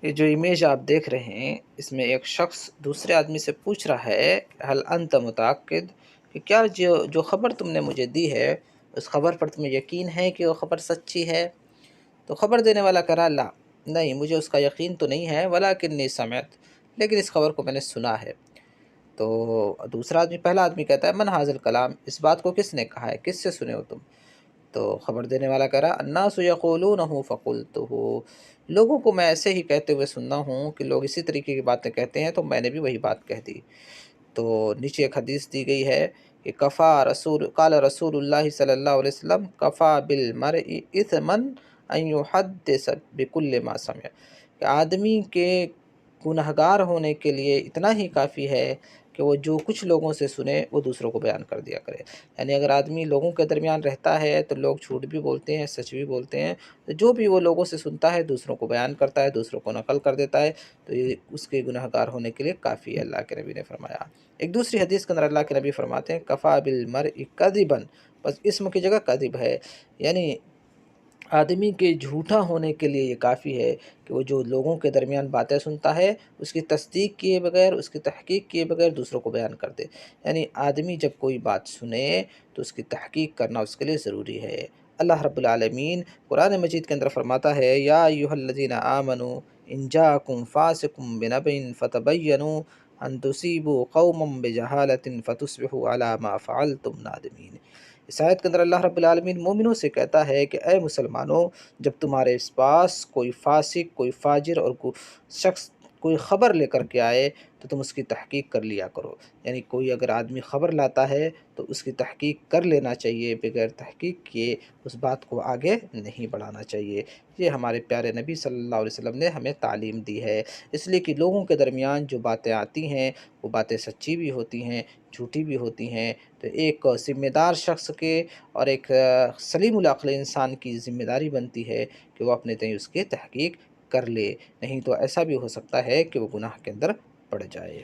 یہ جو امیج آپ دیکھ رہے ہیں اس میں ایک شخص دوسرے آدمی سے پوچھ رہا ہے حل انت متعقد کہ کیا جو خبر تم نے مجھے دی ہے اس خبر پر تمہیں یقین ہے کہ وہ خبر سچی ہے؟ تو خبر دینے والا کرا لا، نہیں مجھے اس کا یقین تو نہیں ہے، ولیکنی سمعت، لیکن اس خبر کو میں نے سنا ہے۔ تو دوسرا آدمی پہلا آدمی کہتا ہے من حاضر کلام، اس بات کو کس نے کہا ہے، کس سے سنے ہو تم؟ تو خبر دینے والا کہہ رہا الناس یقولونہ فقلتہ، لوگوں کو میں ایسے ہی کہتے ہوئے سننا ہوں کہ لوگ اسی طریقے کی باتیں کہتے ہیں تو میں نے بھی وہی بات کہہ دی۔ تو نیچے ایک حدیث دی گئی ہے کہ کفا رسول قال رسول اللہ صلی اللہ علیہ وسلم کفا بالمرء اثما ان یحدث بکل ما سمع، کہ آدمی کے گنہگار ہونے کے لیے اتنا ہی کافی ہے کہ وہ جو کچھ لوگوں سے سنے وہ دوسروں کو بیان کر دیا کرے۔ یعنی اگر آدمی لوگوں کے درمیان رہتا ہے تو لوگ جھوٹ بھی بولتے ہیں، سچ بھی بولتے ہیں، تو جو بھی وہ لوگوں سے سنتا ہے دوسروں کو بیان کرتا ہے، دوسروں کو نقل کر دیتا ہے، تو یہ اس کے گنہگار ہونے کے لیے کافی ہے، اللہ کے نبی نے فرمایا۔ ایک دوسری حدیث کے اندر اللہ کے نبی فرماتے ہیں کفا بالمرء کذبا، بس اسم کی جگہ کذب ہے، یعنی آدمی کے جھوٹا ہونے کے لیے یہ کافی ہے کہ وہ جو لوگوں کے درمیان باتیں سنتا ہے اس کی تصدیق کیے بغیر، اس کی تحقیق کیے بغیر دوسروں کو بیان کر دے۔ یعنی آدمی جب کوئی بات سنے تو اس کی تحقیق کرنا اس کے لیے ضروری ہے۔ اللہ رب العالمین قرآن مجید کے اندر فرماتا ہے یا ایھا الذین آمنوا ان جاءکم فاسق بنبأ فتبینوا ان تصیبوا قوما بجہالۃ فتصبحوا علی ما فعلتم نادمین۔ اس آیت کے اندر اللہ رب العالمین مومنوں سے کہتا ہے کہ اے مسلمانوں، جب تمہارے اس پاس کوئی فاسق، کوئی فاجر اور کوئی شخص کوئی خبر لے کر کے آئے تو تم اس کی تحقیق کر لیا کرو۔ یعنی کوئی اگر آدمی خبر لاتا ہے تو اس کی تحقیق کر لینا چاہیے، بغیر تحقیق کیے اس بات کو آگے نہیں بڑھانا چاہیے۔ یہ ہمارے پیارے نبی صلی اللہ علیہ وسلم نے ہمیں تعلیم دی ہے، اس لیے کہ لوگوں کے درمیان جو باتیں آتی ہیں وہ باتیں سچی بھی ہوتی ہیں، جھوٹی بھی ہوتی ہیں۔ تو ایک ذمہ دار شخص کے اور ایک سلیم العقل انسان کی ذمہ داری بنتی ہے کہ وہ اپنے تئیں اس کی تحقیق کر لے، نہیں تو ایسا بھی ہو سکتا ہے کہ وہ گناہ کے اندر پڑ جائے۔